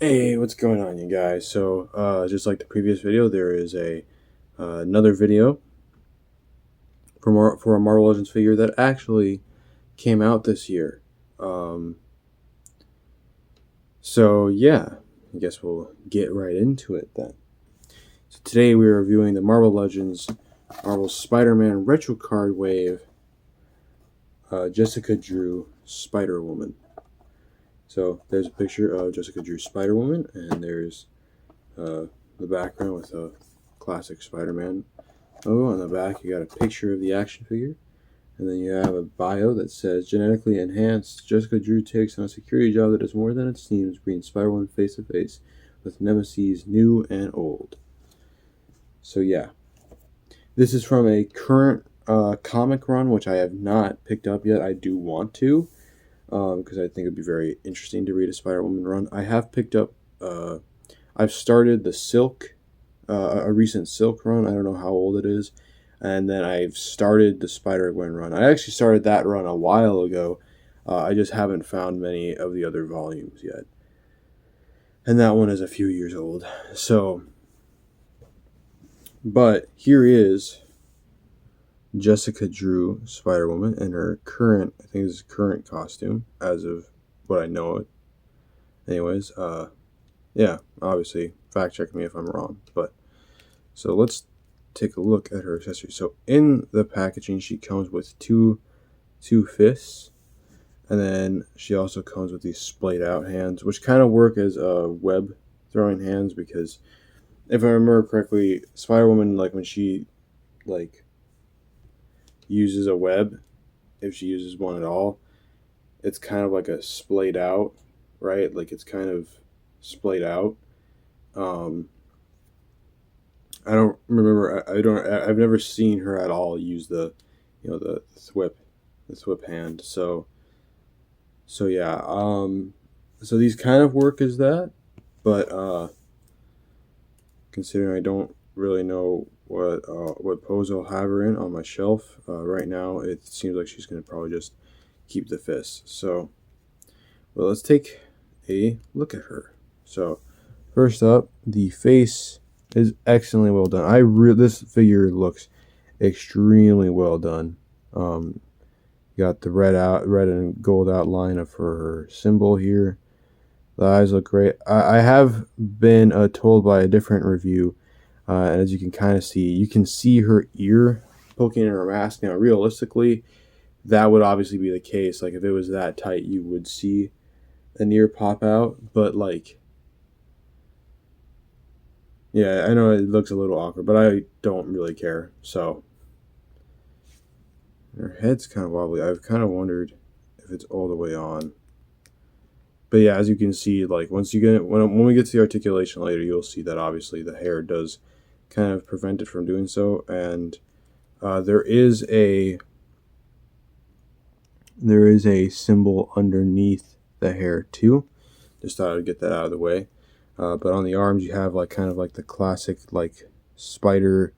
Hey, what's going on, you guys? So, just like the previous video, there is another video for a Marvel Legends figure that actually came out this year. Um, so yeah, I guess we'll get right into it then. So today we're reviewing the Marvel Legends Marvel Spider-Man Retro Card Wave Jessica Drew Spider-Woman. So there's a picture of Jessica Drew Spider-Woman, and there's the background with a classic Spider-Man. Oh, on the back you got a picture of the action figure, and then you have a bio that says, genetically enhanced, Jessica Drew takes on a security job that is more than it seems, bringing Spider-Woman face to face with nemesis new and old. So yeah, this is from a current comic run, which I have not picked up yet. I do want to, because I think it'd be very interesting to read a Spider-Woman run. I have picked up, I've started the Silk, a recent Silk run. I don't know how old it is. And then I've started the Spider-Gwen run. I actually started that run a while ago. I just haven't found many of the other volumes yet. And that one is a few years old. So, but here is Jessica Drew Spider-Woman in her current, I think this is current costume, as of what I know. Anyways, yeah, obviously, fact check me if I'm wrong. But, so let's take a look at her accessories. So in the packaging, she comes with two fists, and then she also comes with these splayed out hands, which kind of work as web throwing hands, because if I remember correctly, Spider-Woman, like when she like uses a web, if she uses one at all, it's kind of like a splayed out, right? Like it's kind of splayed out. Um, I don't remember. I don't. I've never seen her at all use the thwip hand. So yeah. So these kind of work as that, but considering I don't really know what pose I'll have her in on my shelf right now, it seems like she's gonna probably just keep the fist. So, well, let's take a look at her. So, first up, the face is excellently well done. This figure looks extremely well done. Um, got the red and gold outline of her symbol here. The eyes look great. I have been told by a different review, and as you can kind of see, you can see her ear poking in her mask. Now, realistically, that would obviously be the case. Like if it was that tight, you would see an ear pop out. But like, yeah, I know it looks a little awkward, but I don't really care. So her head's kind of wobbly. I've kind of wondered if it's all the way on. But yeah, as you can see, like once you get when we get to the articulation later, you'll see that obviously the hair does kind of prevent it from doing so, and there is a symbol underneath the hair too. Just thought I'd get that out of the way. But on the arms, you have like kind of like the classic like spider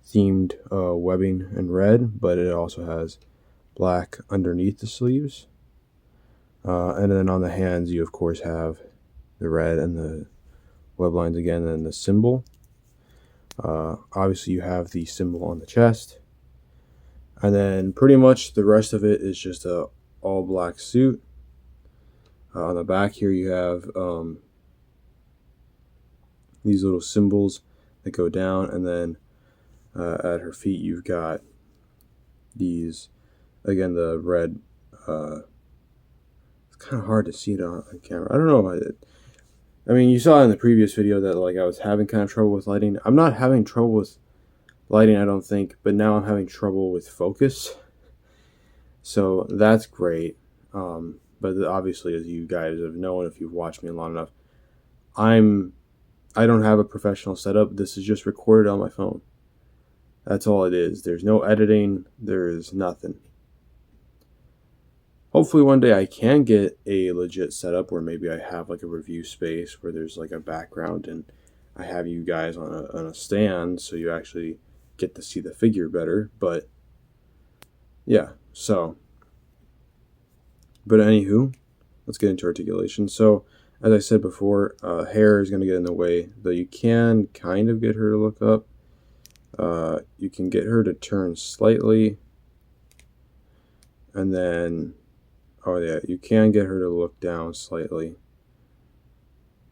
themed webbing in red, but it also has black underneath the sleeves. And then on the hands, you of course have the red and the web lines again, and the symbol. Obviously, you have the symbol on the chest, and then pretty much the rest of it is just a all black suit. On the back here, you have these little symbols that go down, and then at her feet, you've got these again the red. It's kind of hard to see it on camera. I don't know. I mean, you saw in the previous video that like I was having kind of trouble with lighting. I'm not having trouble with lighting, I don't think, but now I'm having trouble with focus. So that's great. But obviously, as you guys have known, if you've watched me long enough, I don't have a professional setup. This is just recorded on my phone. That's all it is. There's no editing. There is nothing. Hopefully one day I can get a legit setup where maybe I have like a review space where there's like a background and I have you guys on a stand so you actually get to see the figure better. But yeah, so. But anywho, let's get into articulation. So As I said before, hair is going to get in the way, though you can kind of get her to look up. You can get her to turn slightly, and then, oh yeah, you can get her to look down slightly.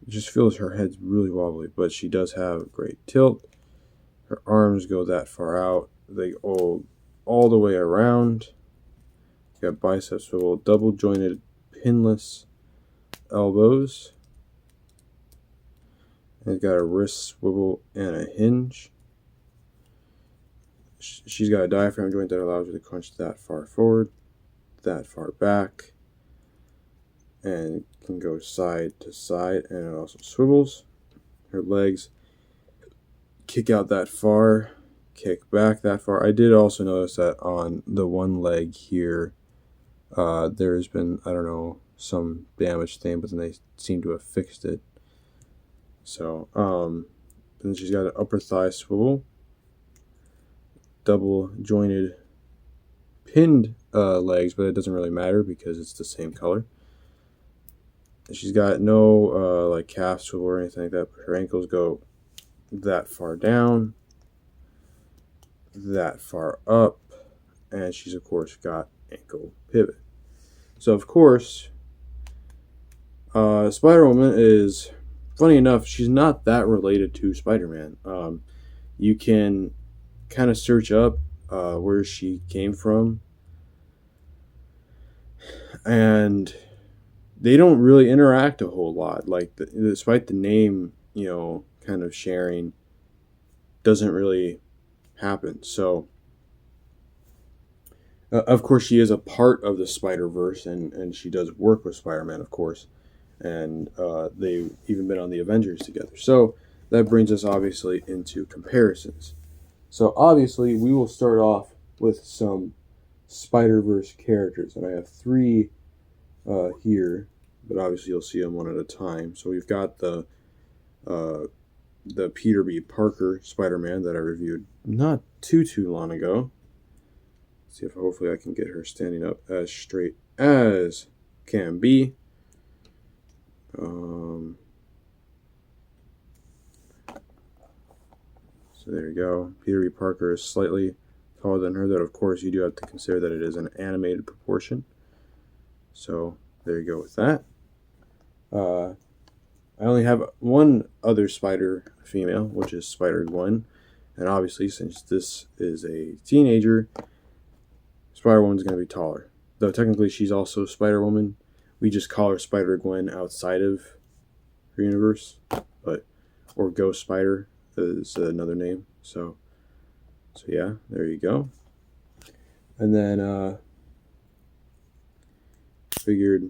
It just feels her head's really wobbly, but she does have great tilt. Her arms go that far out. They go all the way around. You got bicep swivel, double jointed pinless elbows. And it's got a wrist swivel and a hinge. She's got a diaphragm joint that allows her to crunch that far forward, that far back, and can go side to side, and it also swivels. Her legs kick out that far, kick back that far. I did also notice that on the one leg here, there's been, I don't know, some damage thing, but then they seem to have fixed it. So, then she's got an upper thigh swivel, double jointed pinned legs, but it doesn't really matter because it's the same color. She's got no like calf swivel or anything like that, but her ankles go that far down, that far up, and she's of course got ankle pivot. So of course, Spider-Woman is, funny enough, she's not that related to Spider-Man. You can kind of search up where she came from, and they don't really interact a whole lot. Like, despite the name, kind of sharing, doesn't really happen. So, of course, she is a part of the Spider-Verse, and she does work with Spider-Man, of course. And they've even been on the Avengers together. So, that brings us, obviously, into comparisons. So, obviously, we will start off with some Spider-Verse characters. And I have 3 here, but obviously you'll see them one at a time. So we've got the Peter B. Parker Spider-Man that I reviewed not too long ago. Let's see if hopefully I can get her standing up as straight as can be. So there you go. Peter B. Parker is slightly taller than her, though of course you do have to consider that it is an animated proportion. So there you go with that. I only have one other Spider female, which is Spider-Gwen. And obviously, since this is a teenager, Spider-Woman's going to be taller. Though technically she's also Spider-Woman. We just call her Spider-Gwen outside of her universe. Or Ghost Spider is another name. So yeah, there you go. And then figured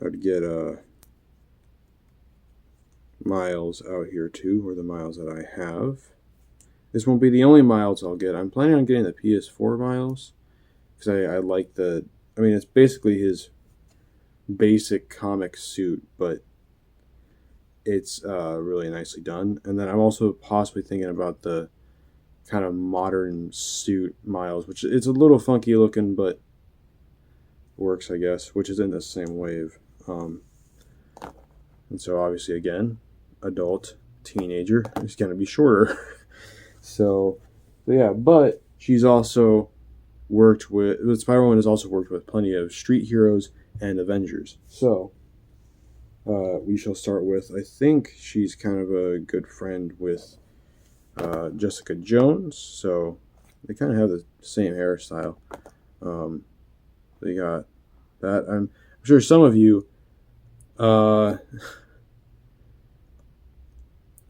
I'd get Miles out here too, or the Miles that I have. This won't be the only Miles I'll get. I'm planning on getting the PS4 Miles because I like it's basically his basic comic suit, but it's really nicely done. And then I'm also possibly thinking about the kind of modern suit Miles, which it's a little funky looking, but works, I guess, which is in the same wave. And so obviously, again, adult, teenager, is going to be shorter. so yeah, but she's also worked with Spider-Woman has also worked with plenty of street heroes and Avengers. So we shall start with, I think she's kind of a good friend with Jessica Jones. So they kind of have the same hairstyle. They got that. I'm sure some of you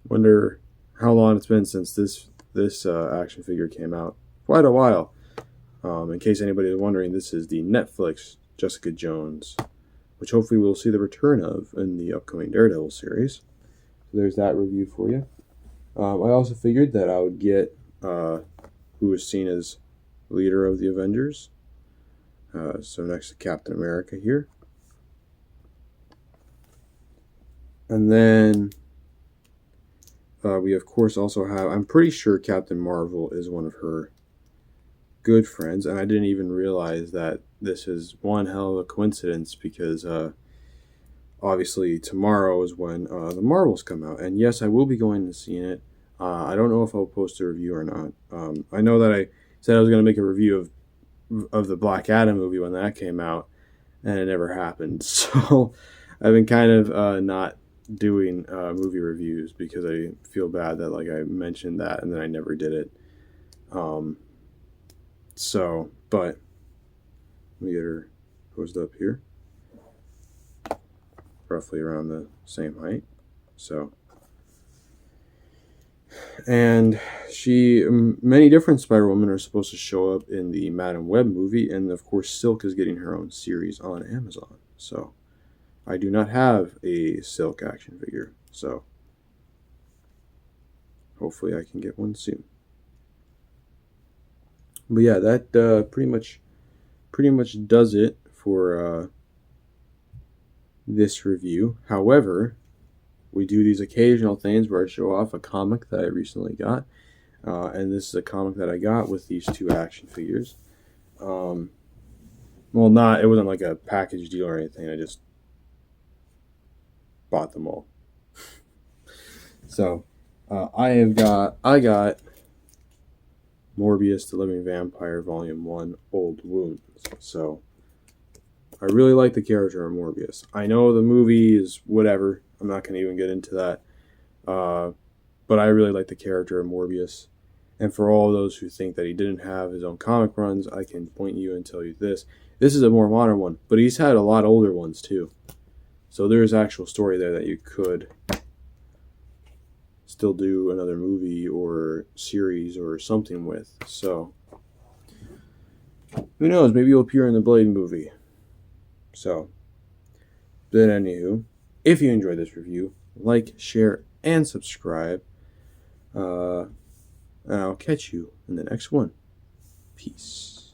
wonder how long it's been since this action figure came out. Quite a while. In case anybody is wondering, this is the Netflix Jessica Jones, which hopefully we'll see the return of in the upcoming Daredevil series. So there's that review for you. I also figured that I would get who is seen as leader of the Avengers. So next to Captain America here. And then we of course also have, I'm pretty sure Captain Marvel is one of her good friends, and I didn't even realize that this is one hell of a coincidence because obviously tomorrow is when the Marvels come out, and yes, I will be going and seeing it. I don't know if I'll post a review or not. I know that I said I was going to make a review of the Black Adam movie when that came out, and it never happened. So I've been kind of not doing movie reviews because I feel bad that like I mentioned that and then I never did it. Um, but let me get her posed up here, roughly around the same height. So, and many different Spider Women are supposed to show up in the Madam Web movie, and of course, Silk is getting her own series on Amazon. So, I do not have a Silk action figure, so hopefully I can get one soon. But yeah, that pretty much does it for this review. However, we do these occasional things where I show off a comic that I recently got, and this is a comic that I got with these two action figures. Well, it wasn't like a package deal or anything. I just bought them all. So, I got Morbius the Living Vampire Volume 1 Old Wounds. So, I really like the character of Morbius. I know the movie is whatever. I'm not going to even get into that. But I really like the character of Morbius. And for all those who think that he didn't have his own comic runs, I can point you and tell you this. This is a more modern one, but he's had a lot older ones too. So there's actual story there that you could still do another movie or series or something with. So who knows? Maybe he'll appear in the Blade movie. So, but anywho, if you enjoyed this review, like, share, and subscribe. And I'll catch you in the next one. Peace.